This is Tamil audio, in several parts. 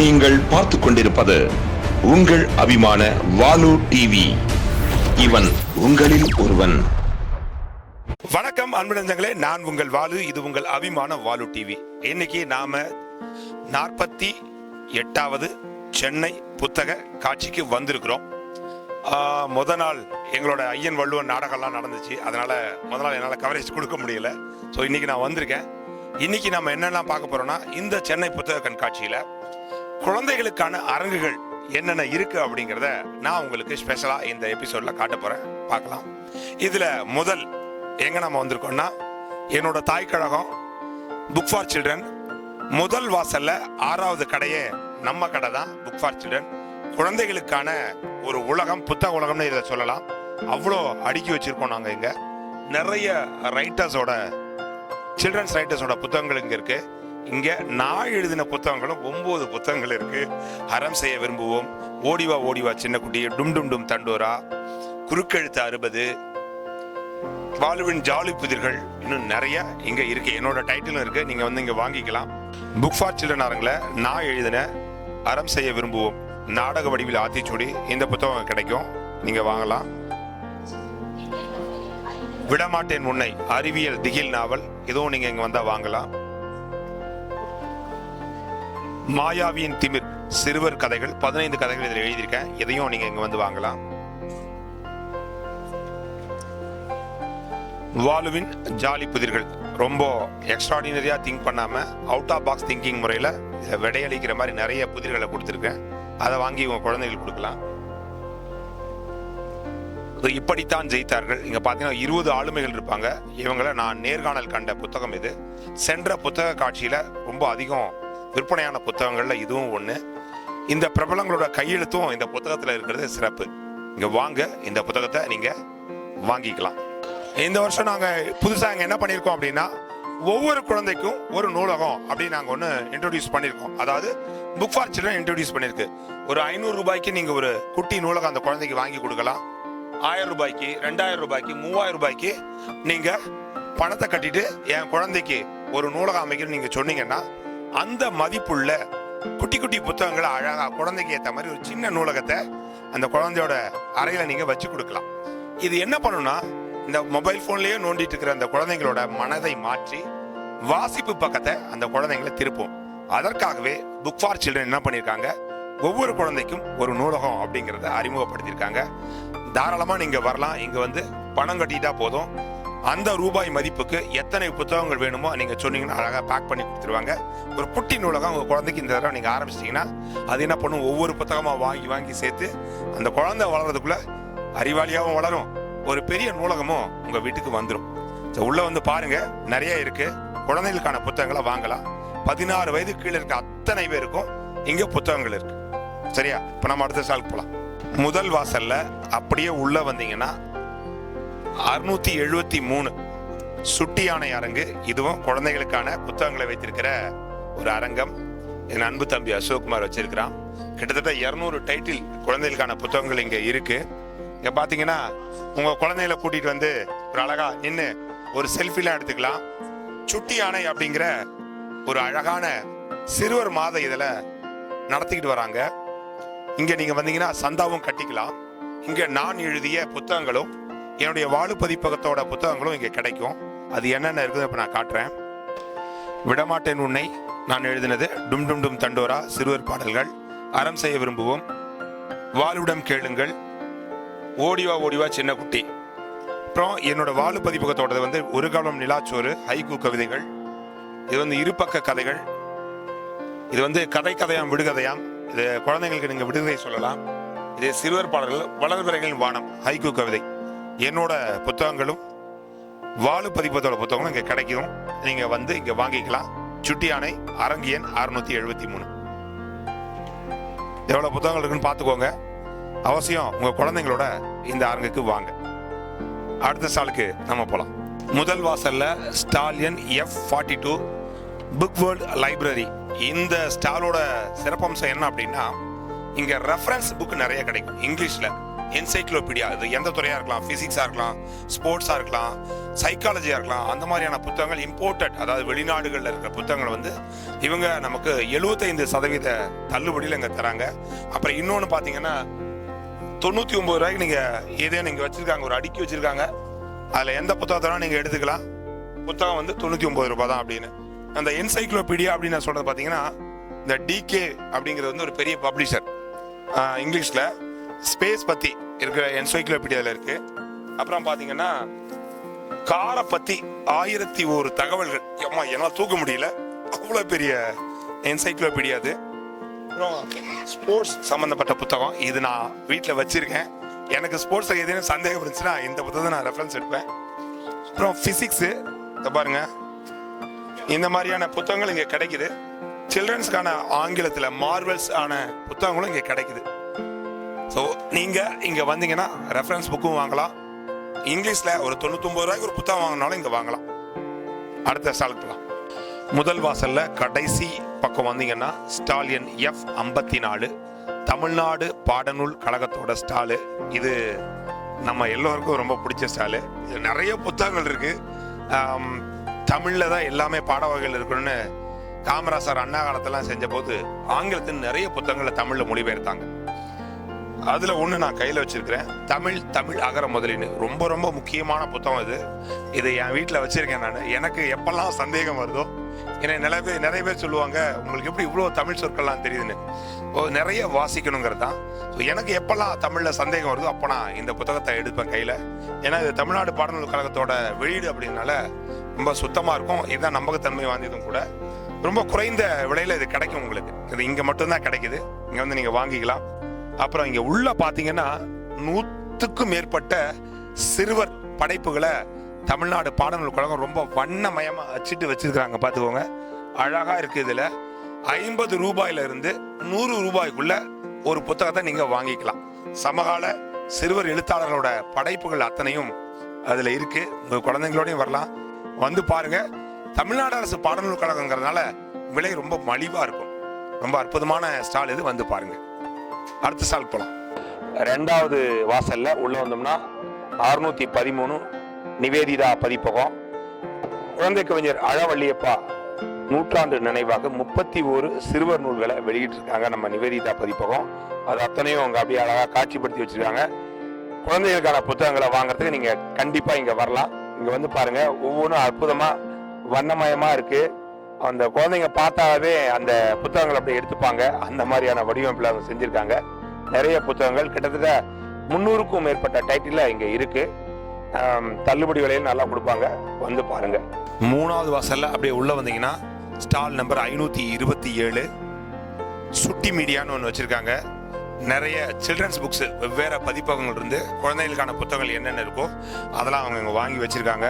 நீங்கள் பார்த்து கொண்டிருப்பது உங்கள் அபிமான வாலு டிவி. இவன் உங்களில் ஒருவன். வணக்கம் அன்பு நெஞ்சங்களே, நான் உங்கள் வாலு, இது உங்கள் அபிமான வாலு டிவி. இன்னைக்கு நாம 48வது சென்னை புத்தக காட்சிக்கு வந்திருக்கிறோம். முத நாள் எங்களோட ஐயன் வள்ளுவன் நாடகம்லாம் நடந்துச்சு, அதனால முத நாள் என்னால் கவரேஜ் கொடுக்க முடியல. ஸோ இன்னைக்கு நான் வந்திருக்கேன். இன்னைக்கு நம்ம என்னெல்லாம் பார்க்க போறோம்னா, இந்த சென்னை புத்தக கண்காட்சியில குழந்தைகளுக்கான அரங்குகள் என்னென்ன இருக்கு அப்படிங்கிறத நான் உங்களுக்கு ஸ்பெஷலா இந்த எபிசோட்ல காட்ட போறேன். பார்க்கலாம். இதுல முதல் எங்க நம்ம வந்திருக்கோம்னா, என்னோட தாய் கழகம் புக் ஃபார் சில்ட்ரன் முதல் வாசல்ல 6வது கடையே நம்ம கடை தான். புக் ஃபார் சில்ட்ரன் குழந்தைகளுக்கான ஒரு உலகம், புத்தக உலகம்னு இதை சொல்லலாம். அவ்வளோ அடுக்கி வச்சிருக்கோம் நாங்கள். இங்க நிறைய ரைட்டர்ஸோட, சில்ட்ரன்ஸ் ரைட்டர்ஸோட புத்தகங்கள் இங்க இருக்கு. இங்க நான் எழுதின புத்தகங்களும் 9 புத்தகங்கள் இருக்கு. அறம் செய்ய விரும்புவோம், ஓடிவா ஓடிவா சின்ன குட்டி, டும் டும் டும் தண்டோரா, குறுக்கெழுத்து 60, வாலுவின் ஜாலி புதிர்கள், இன்னும் நிறைய இங்க இருக்கு. என்னோட டைட்டிலும் இருக்கு, நீங்க வந்து இங்க வாங்கிக்கலாம். புக் ஃபார் சில்ட்ரன் அரங்கில் நான் எழுதின அறம் செய்ய விரும்புவோம் நாடக வடிவில் ஆத்திச்சூடி, இந்த புத்தகம் கிடைக்கும், நீங்க வாங்கலாம். விடமாட்டேன் உன்னை அறிவியல் திகில் நாவல், இதுவும் நீங்க இங்க வந்தா வாங்கலாம். மாயாவியின் திமிர் சிறுவர் கதைகள், 15 கதைகள் இதில் எழுதியிருக்கேன், இதையும் நீங்க இங்க வந்து வாங்கலாம். வாலுவின் ஜாலி புதிர்கள், ரொம்ப எக்ஸ்ட்ராடினரியா திங்க் பண்ணாம அவுட் ஆஃப் பாக்ஸ் திங்கிங் முறையில விடையளிக்கிற மாதிரி நிறைய புதிர்களை கொடுத்துருக்கேன். அதை வாங்கி உங்க குழந்தைகளுக்கு கொடுக்கலாம். இப்படித்தான் ஜெயித்தார்கள். இங்க பாத்தீங்கன்னா 20 ஆளுமைகள் இருப்பாங்க. இவங்களை நான் நேர்காணல் கண்ட புத்தகம் இது. சென்ற புத்தக காட்சியில ரொம்ப அதிகம் விற்பனையான புத்தகங்கள்ல இதுவும் ஒண்ணு. இந்த பிரபலங்களோட கையெழுத்தும் இந்த புத்தகத்துல இருக்கிறது சிறப்பு. இங்க வாங்க, இந்த புத்தகத்தை நீங்க வாங்கிக்கலாம். இந்த வருஷம் நாங்க புதுசா இங்க என்ன பண்ணிருக்கோம் அப்படின்னா, ஒவ்வொரு குழந்தைக்கும் ஒரு நூலகம் அப்படின்னு நாங்க ஒண்ணு இன்ட்ரோடியூஸ் பண்ணிருக்கோம். அதாவது புக் ஃபார் சில்ட்ரன் இன்ட்ரோடியூஸ் பண்ணிருக்கு. ஒரு 500 ரூபாய்க்கு நீங்க ஒரு குட்டி நூலகம் அந்த குழந்தைக்கு வாங்கி கொடுக்கலாம். 1000 ரூபாய்க்கு, 2000 ரூபாய்க்கு, 3000 ரூபாய்க்கு நீங்க பணத்தை கட்டிட்டு என் குழந்தைக்கு ஒரு நூலகம் அமைக்கணும்னு நீங்க சொன்னீங்கன்னா, அந்த மதிப்புள்ள குட்டி குட்டி புத்தகங்களை அழகா குழந்தைக்கு ஏற்ற மாதிரி ஒரு சின்ன நூலகத்தை அந்த குழந்தையோட அறையில நீங்க வச்சு கொடுக்கலாம். இது என்ன பண்ணும்னா, இந்த மொபைல் போன்லயே நோண்டிட்டு இருக்கிற அந்த குழந்தைங்களோட மனதை மாற்றி வாசிப்பு பக்கத்தை அந்த குழந்தைங்களை திருப்பும். அதற்காகவே புக் ஃபார் சில்ட்ரன் என்ன பண்ணிருக்காங்க, ஒவ்வொரு குழந்தைக்கும் ஒரு நூலகம் அப்படிங்கறத அறிமுகப்படுத்தியிருக்காங்க. தாராளமா நீங்க வரலாம். இங்க வந்து பணம் கட்டிட்டா போதும். அந்த ரூபாய் மதிப்புக்கு எத்தனை புத்தகங்கள் வேணுமோ நீங்க சொன்னீங்கன்னா அழகா பேக் பண்ணி கொடுத்துருவாங்க. ஒரு குட்டி நூலகம் உங்க குழந்தைக்கு இந்த தடவை நீங்க ஆரம்பிச்சிட்டீங்கன்னா, அது என்ன பண்ணும், ஒவ்வொரு புத்தகமா வாங்கி வாங்கி சேர்த்து அந்த குழந்தை வளர்றதுக்குள்ள அறிவாளியாகவும் வளரும், ஒரு பெரிய நூலகமும் உங்க வீட்டுக்கு வந்துடும். உள்ள வந்து பாருங்க, நிறைய இருக்கு. குழந்தைகளுக்கான புத்தகங்களை வாங்கலாம். 16 வயது கீழே இருக்க அத்தனை பேருக்கும் இங்க புத்தகங்கள் இருக்கு. சரியா? இப்ப நம்ம அடுத்த ஸ்டாலுக்கு போலாம். முதல் வாசல்ல அப்படியே உள்ள வந்தீங்கன்னா 673 சுட்டி யானை அரங்கு. இதுவும் குழந்தைகளுக்கான புத்தகங்களை வைத்திருக்கிற ஒரு அரங்கம். என் அன்பு தம்பி அசோக்குமார் வச்சிருக்கிறான். கிட்டத்தட்ட 200 டைட்டில் குழந்தைகளுக்கான புத்தகங்கள் இங்க இருக்கு. இங்க பாத்தீங்கன்னா உங்க குழந்தைகளை கூட்டிட்டு வந்து ஒரு அழகா நின்று ஒரு செல்ஃபிலாம் எடுத்துக்கலாம். சுட்டி யானை அப்படிங்கிற ஒரு அழகான சிறுவர் மாத இதுல நடத்திக்கிட்டு வராங்க. இங்க நீங்க வந்தீங்கன்னா சந்தாவும் கட்டிக்கலாம். இங்க நான் எழுதிய புத்தகங்களும் என்னுடைய வாழு பதிப்பகத்தோட புத்தகங்களும் இங்க கிடைக்கும். அது என்னென்ன இருக்குது இப்ப நான் காட்டுறேன். விடமாட்டேன் உன்னை நான் எழுதினது, டும் டும் டும் தண்டோரா சிறுவர் பாடல்கள், அறம் செய்ய விரும்புவோம், வாளுடன் கேளுங்கள், ஓடிவா ஓடிவா சின்ன குட்டி. அப்புறம் என்னோட வாழு பதிப்பகத்தோட வந்து ஒரு காலம் நிலாச்சோறு, ஹைக்கூ கவிதைகள், இது வந்து இருபக்க கதைகள், இது வந்து கதை கதையாம் விடுகதையாம், இது குழந்தைங்களுக்கு நீங்க விடுகதை சொல்லலாம். இது சிறுவர் பாடல்கள், வளர்பிறைகளின் வானம், ஹைக்கூ கவிதை. என்னோட புத்தகங்களும் வாழு பதிப்பகத்தோட புத்தகங்களும் இங்க கிடைக்கும். நீங்க வந்து இங்க வாங்கிக்கலாம். சுட்டி யானை அரங்கு எண் 673. எவ்வளவு புத்தகங்கள் இருக்குன்னு பாத்துக்கோங்க. அவசியம் உங்க குழந்தைங்களோட இந்த அரங்குக்கு வாங்க. அடுத்த ஸ்டாலுக்கு நம்ம போலாம். முதல் வாசல்ல ஸ்டால் எண் F42 புக் வேர்ல்ட் லைப்ரரி. இந்த ஸ்டாலோட சிறப்பம்சம் என்ன அப்படின்னா, இங்க ரெஃபரன்ஸ் புக் நிறைய கிடைக்கும். இங்கிலீஷ்ல என்சைக்ளோபீடியா, இது எந்த துறையாக இருக்கலாம், ஃபிசிக்ஸாக இருக்கலாம், ஸ்போர்ட்ஸாக இருக்கலாம், சைக்காலஜியாக இருக்கலாம், அந்த மாதிரியான புத்தகங்கள் இம்போர்ட்டட், அதாவது வெளிநாடுகளில் இருக்கிற புத்தகங்களை வந்து இவங்க நமக்கு 75% தள்ளுபடியில் இங்கே தராங்க. அப்புறம் இன்னொன்று பார்த்தீங்கன்னா 99 ரூபாய்க்கு நீங்கள் ஏதேனும் இங்கே வச்சுருக்காங்க, ஒரு அடுக்கி வச்சுருக்காங்க, அதில் எந்த புத்தகத்தெல்லாம் நீங்கள் எடுத்துக்கலாம். புத்தகம் வந்து 99 ரூபாய் தான் அப்படின்னு. அந்த என்சைக்ளோபீடியா அப்படின்னு நான் சொல்கிறது பார்த்தீங்கன்னா இந்த டிகே அப்படிங்கிறது வந்து ஒரு பெரிய பப்ளிஷர், இங்கிலீஷில் ஸ்பேஸ் பற்றி இருக்கிற என்சைக்ளோபீடியாவில் இருக்குது. அப்புறம் பார்த்தீங்கன்னா காரை பற்றி 1001 தகவல்கள், அம்மா என்னால் தூக்க முடியல, அவ்வளோ பெரிய என்சைக்ளோபீடியா அது. அப்புறம் ஸ்போர்ட்ஸ் சம்மந்தப்பட்ட புத்தகம், இது நான் வீட்டில் வச்சுருக்கேன். எனக்கு ஸ்போர்ட்ஸில் ஏதேனும் சந்தேகம் இருந்துச்சுன்னா இந்த புத்தகத்தை நான் ரெஃபரன்ஸ் எடுப்பேன். அப்புறம் ஃபிசிக்ஸு, இதை பாருங்கள், இந்த மாதிரியான புத்தகங்கள் இங்கே கிடைக்குது. சில்ட்ரன்ஸ்க்கான ஆங்கிலத்தில் மார்வல்ஸ் ஆன புத்தகங்களும் இங்கே கிடைக்குது. ஸோ நீங்கள் இங்கே வந்தீங்கன்னா ரெஃபரன்ஸ் புக்கும் வாங்கலாம். இங்கிலீஷில் ஒரு 99 ரூபாய்க்கு ஒரு புத்தகம் வாங்கினாலும் இங்கே வாங்கலாம். அடுத்த ஸ்டாலுக்கு போகலாம். முதல் வாசலில் கடைசி பக்கம் வந்தீங்கன்னா ஸ்டால் எண் F54, தமிழ்நாடு பாடநூல் கழகத்தோட ஸ்டாலு. இது நம்ம எல்லோருக்கும் ரொம்ப பிடிச்ச ஸ்டாலு. இது நிறைய புத்தகங்கள் இருக்குது. தமிழில் தான் எல்லாமே பாட வகைகள் இருக்கணும்னு காமராசர் அண்ணா காலத்தெல்லாம் செஞ்ச போது ஆங்கிலத்தின் நிறைய புத்தகங்களை தமிழில் மொழிபெயர்த்தாங்க. அதில் ஒன்று நான் கையில் வச்சிருக்கிறேன், தமிழ் அகர முதலின்னு. ரொம்ப ரொம்ப முக்கியமான புத்தகம் இது. இதை என் வீட்டில் வச்சிருக்கேன் நான். எனக்கு எப்பெல்லாம் சந்தேகம் வருதோ, ஏன்னா நிறைய பேர் சொல்லுவாங்க உங்களுக்கு எப்படி இவ்வளோ தமிழ் சொற்கள்லாம் தெரியுதுன்னு. நிறைய வாசிக்கணுங்கிறது தான். ஸோ எனக்கு எப்பெல்லாம் தமிழில் சந்தேகம் வருதோ அப்போ நான் இந்த புத்தகத்தை எடுப்பேன் கையில். ஏன்னா இது தமிழ்நாடு பாடநூல் கழகத்தோட வெளியீடு அப்படின்னால ரொம்ப சுத்தமாக இருக்கும். இதுதான் நம்பகத்தன்மை வாய்ந்ததும் கூட. ரொம்ப குறைந்த விலையில் இது கிடைக்கும் உங்களுக்கு. இது இங்கே மட்டும்தான் கிடைக்குது. இங்கே வந்து நீங்கள் வாங்கிக்கலாம். அப்புறம் இங்கே உள்ள பார்த்தீங்கன்னா 100க்கும் மேற்பட்ட சிறுவர் படைப்புகளை தமிழ்நாடு பாடநூல் கழகம் ரொம்ப வண்ணமயமாக அச்சிட்டு வச்சிருக்கிறாங்க. பார்த்துக்கோங்க, அழகாக இருக்குது. இதில் 50 ரூபாயிலிருந்து 100 ரூபாய்க்குள்ள ஒரு புத்தகத்தை நீங்கள் வாங்கிக்கலாம். சமகால சிறுவர் எழுத்தாளர்களோட படைப்புகள் அத்தனையும் அதில் இருக்குது. உங்கள் குழந்தைங்களோடையும் வரலாம், வந்து பாருங்க. தமிழ்நாடு அரசு பாடநூல் கழகங்கிறதுனால விலை ரொம்ப மலிவாக இருக்கும். ரொம்ப அற்புதமான ஸ்டால் இது, வந்து பாருங்க. அடுத்த ஸ்டால் போகலாம். ரெண்டாவது வாசல்ல உள்ள வந்தோம்னா 613 நிவேதிதா பதிப்பகம். குழந்தை கவிஞர் அழவள்ளியப்பா நூற்றாண்டு நினைவாக 31 சிறுவர் நூல்களை வெளியிட்டிருக்காங்க நம்ம நிவேதிதா பதிப்பகம். அது அத்தனையும் அவங்க அப்படியே அழகாக காட்சிப்படுத்தி வச்சிருக்காங்க. குழந்தைகளுக்கான புத்தகங்களை வாங்குறதுக்கு நீங்க கண்டிப்பா இங்க வரலாம். இங்க வந்து பாருங்க, ஒவ்வொன்றும் அற்புதமா வண்ணமயமா இருக்கு. அந்த குழந்தைங்க பார்த்தாவே அந்த புத்தகங்கள் அப்படியே எடுத்துப்பாங்க. அந்த மாதிரியான வடிவமைப்பில் அவங்க செஞ்சிருக்காங்க. நிறைய புத்தகங்கள், கிட்டத்தட்ட 300க்கும் மேற்பட்ட டைட்டில் இங்க இருக்கு. தள்ளுபடி விலையில் நல்லா கொடுப்பாங்க, வந்து பாருங்க. மூணாவது வாசல்ல அப்படியே உள்ள வந்தீங்கன்னா ஸ்டால் நம்பர் 527 சுட்டி மீடியான்னு ஒன்று வச்சிருக்காங்க. நிறைய சில்ட்ரன்ஸ் புக்ஸ், வெவ்வேறு பதிப்பகங்கள் இருந்து குழந்தைகளுக்கான புத்தகங்கள் என்னென்ன இருக்கோ அதெல்லாம் அவங்க இங்கே வாங்கி வச்சிருக்காங்க.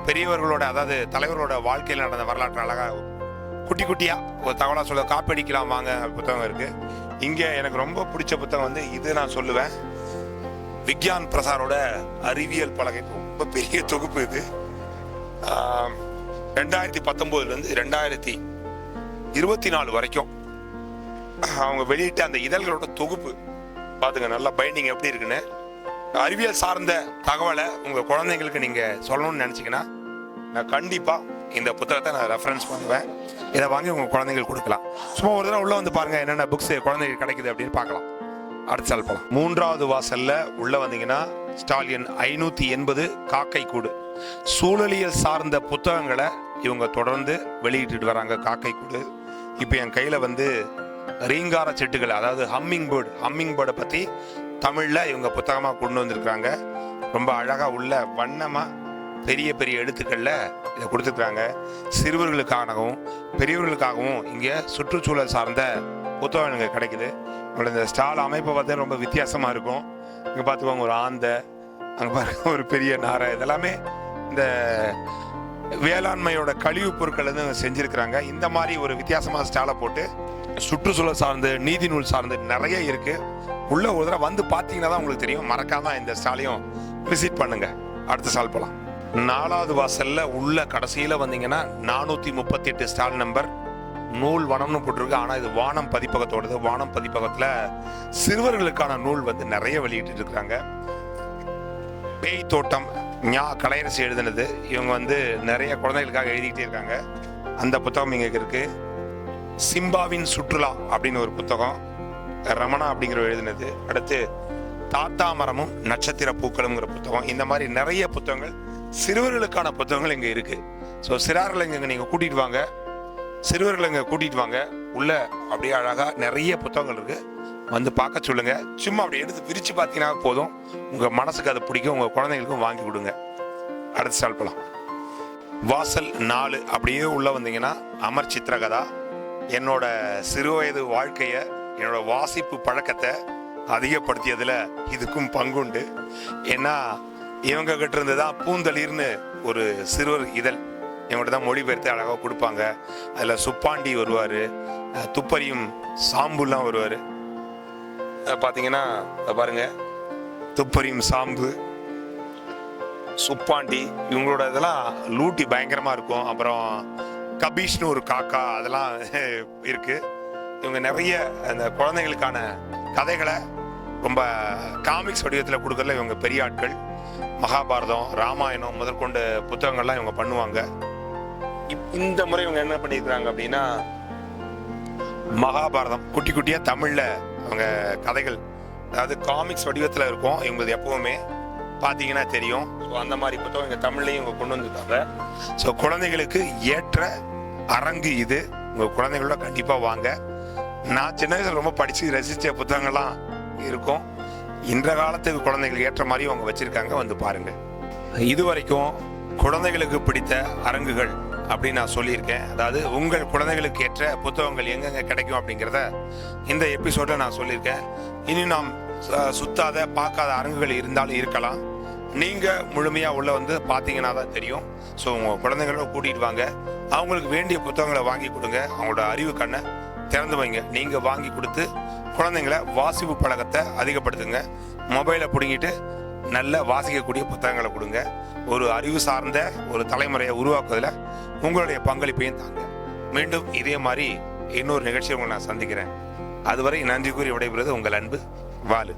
பெரியவர்களோட, அதாவது தலைவர்களோட வாழ்க்கையில் நடந்த வரலாற்று அழகாக குட்டி குட்டியாக ஒரு தகவலாக சொல்ல காப்பீடிக்கலாம் வாங்க புத்தகம் இருக்குது. இங்கே எனக்கு ரொம்ப பிடிச்ச புத்தகம் வந்து இது நான் சொல்லுவேன், விக்யான் பிரசாரோட அறிவியல் பலகை. ரொம்ப பெரிய தொகுப்பு இது. 2019 2024 வரைக்கும் அவங்க வெளியிட்ட அந்த இதழ்களோட தொகுப்பு பார்த்துங்க. நல்லா பைண்டிங் எப்படி இருக்குன்னு. அறிவியல் சார்ந்த தகவலை உங்கள் குழந்தைங்களுக்கு நீங்கள் சொல்லணும்னு நினச்சிங்கன்னா நான் கண்டிப்பாக இந்த புத்தகத்தை நான் ரெஃபரன்ஸ் பண்ணுவேன். இதை வாங்கி உங்கள் குழந்தைங்களுக்கு கொடுக்கலாம். சும்மா ஒரு தடவை உள்ளே வந்து பாருங்கள் என்னென்ன புக்ஸ் குழந்தைங்களுக்கு கிடைக்குது அப்படின்னு பார்க்கலாம். அடுத்த ஸ்டால் போகலாம். மூன்றாவது வாசலில் உள்ளே வந்தீங்கன்னா ஸ்டால் எண் 580 காக்கை கூடு. சூழலியல் சார்ந்த புத்தகங்களை இவங்க தொடர்ந்து வெளியிட்டு வராங்க. காக்கை கூடு. இப்போ என் கையில் வந்து ரீங்கார செட்டுகள், அதாவது ஹம்மிங் பேர்டை பற்றி தமிழில் இவங்க புத்தகமாக கொண்டு வந்திருக்கிறாங்க. ரொம்ப அழகாக உள்ள வண்ணமாக பெரிய பெரிய எழுத்துக்களில் இதை கொடுத்துருக்குறாங்க. சிறுவர்களுக்காகவும் பெரியவர்களுக்காகவும் இங்கே சுற்றுச்சூழல் சார்ந்த புத்தகம் இங்கே கிடைக்குது. உங்களோட இந்த ஸ்டால் அமைப்பை பார்த்தா ரொம்ப வித்தியாசமாக இருக்கும். இங்கே பார்த்துக்கோங்க, ஒரு ஆந்தை, அங்கே பாருங்க ஒரு பெரிய நாரை. இதெல்லாமே இந்த வேளாண்மையோட கழிவுப் பொருட்கள் வந்து செஞ்சுருக்கிறாங்க. இந்த மாதிரி ஒரு வித்தியாசமான ஸ்டாலை போட்டு சுற்றுச்சூழல் சார்ந்து, நீதி நூல் சார்ந்து நிறைய இருக்கு. உள்ள ஒரு தடவை வந்து பார்த்தீங்கன்னா தான் உங்களுக்கு தெரியும். மறக்காம இந்த ஸ்டாலையும் விசிட் பண்ணுங்க. அடுத்த ஸ்டால் போகலாம். நாலாவது வாசல்ல உள்ள கடைசியில் வந்தீங்கன்னா 438 ஸ்டால் நம்பர் நூல் வனம்னு போட்டிருக்கு. ஆனால் இது வானம் பதிப்பகத்தோடது. வானம் பதிப்பகத்தில் சிறுவர்களுக்கான நூல் வந்து நிறைய வெளியிட்டு இருக்கிறாங்க. பேய் தோட்டம் கலையரசி எழுதினது. இவங்க வந்து நிறைய குழந்தைகளுக்காக எழுதிக்கிட்டே இருக்காங்க. அந்த புத்தகம் இங்கே இருக்கு. சிம்பாவின் சுற்றுலா அப்படின்னு ஒரு புத்தகம் ரமணா அப்படிங்கிற எழுதினது. அடுத்து தாத்தா மரமும் நட்சத்திர பூக்களுங்கிற புத்தகம். இந்த மாதிரி நிறைய புத்தகங்கள், சிறுவர்களுக்கான புத்தகங்கள் இங்கே இருக்கு. ஸோ சிறார்களை இங்கே நீங்கள் கூட்டிட்டு வாங்க, சிறுவர்களை இங்கே கூட்டிட்டு வாங்க. உள்ள அப்படியே அழகா நிறைய புத்தகங்கள் இருக்கு, வந்து பார்க்க சொல்லுங்க. சும்மா அப்படி எடுத்து பிரிச்சு பார்த்தீங்கன்னா போதும், உங்க மனசுக்கு அது பிடிக்கும், உங்க குழந்தைங்களுக்கும் வாங்கி கொடுங்க. அடுத்து ஸ்டார்ட் பண்ணலாம். வாசல் 4 அப்படியே உள்ள வந்தீங்கன்னா அமர் சித்திரகதா. என்னோட சிறுவயது வாழ்க்கைய, என்னோட வாசிப்பு பழக்கத்தை அதிகப்படுத்தியதுல இதுக்கும் பங்குண்டு. ஏன்னா இவங்க கிட்ட இருந்து தான் பூந்தளிர்னு ஒரு சிறுவர் இதழ் இவங்கள்ட்ட தான் மொழிபெயர்த்து அழகாக கொடுப்பாங்க. அதில் சுப்பாண்டி வருவார், துப்பறியும் சாம்புலாம் வருவார். பார்த்தீங்கன்னா பாருங்க, துப்பறியும் சாம்பு, சுப்பாண்டி, இவங்களோட இதெல்லாம் லூட்டி பயங்கரமாக இருக்கும். அப்புறம் கபீஷ்னு ஒரு காக்கா, அதெல்லாம் இருக்கு. இவங்க நிறைய அந்த குழந்தைங்களுக்கான கதைகளை ரொம்ப காமிக்ஸ் வடிவத்தில் கொடுக்கறதுல இவங்க பெரிய ஆட்கள். மகாபாரதம், ராமாயணம் முதற்கொண்ட புத்தகங்கள்லாம் இவங்க பண்ணுவாங்க. இந்த முறை இவங்க என்ன பண்ணியிருக்கிறாங்க அப்படின்னா, மகாபாரதம் குட்டி குட்டியா தமிழ்ல அவங்க கதைகள், அதாவது காமிக்ஸ் வடிவத்தில் இருக்கும். இவங்களுக்கு எப்பவுமே பார்த்தீங்கன்னா தெரியும். ஸோ அந்த மாதிரி புத்தகம் இங்கே தமிழ்லையும் இவங்க கொண்டு வந்துருக்காங்க. ஸோ குழந்தைகளுக்கு ஏற்ற அரங்கு இது. உங்கள் குழந்தைகளோட கண்டிப்பாக வாங்க. நான் சின்ன வயசுல ரொம்ப படித்து ரசித்த புத்தகங்கள்லாம் இருக்கும். இன்ற காலத்துக்கு குழந்தைகளுக்கு ஏற்ற மாதிரி அவங்க வச்சிருக்காங்க, வந்து பாருங்க. இதுவரைக்கும் குழந்தைகளுக்கு பிடித்த அரங்குகள் அப்படின்னு நான் சொல்லியிருக்கேன். அதாவது உங்கள் குழந்தைகளுக்கு ஏற்ற புத்தகங்கள் எங்கெங்க கிடைக்கும் அப்படிங்கிறத இந்த எபிசோட நான் சொல்லியிருக்கேன். இனி நாம் சுத்தாத பார்க்காத அரங்குகள் இருந்தாலும் இருக்கலாம். நீங்க முழுமையா உள்ள வந்து பார்த்தீங்கன்னா தான் தெரியும். ஸோ உங்க குழந்தைங்களோட கூட்டிட்டு வாங்க, அவங்களுக்கு வேண்டிய புத்தகங்களை வாங்கி கொடுங்க, அவங்களோட அறிவு கண்ணை திறந்து வைங்க. நீங்க வாங்கி கொடுத்து குழந்தைங்கள வாசிப்பு பழக்கத்தை அதிகப்படுத்துங்க. மொபைலை பிடுங்கிட்டு நல்ல வாசிக்கக்கூடிய புத்தகங்களை கொடுங்க. ஒரு அறிவு சார்ந்த ஒரு தலைமுறையை உருவாக்குவதில் உங்களுடைய பங்களிப்பையும் தாங்க. மீண்டும் இதே மாதிரி இன்னொரு நிகழ்ச்சியை உங்களை நான் சந்திக்கிறேன். அதுவரை நன்றி கூறி விடைபெறுவது உங்கள் அன்பு வாலு.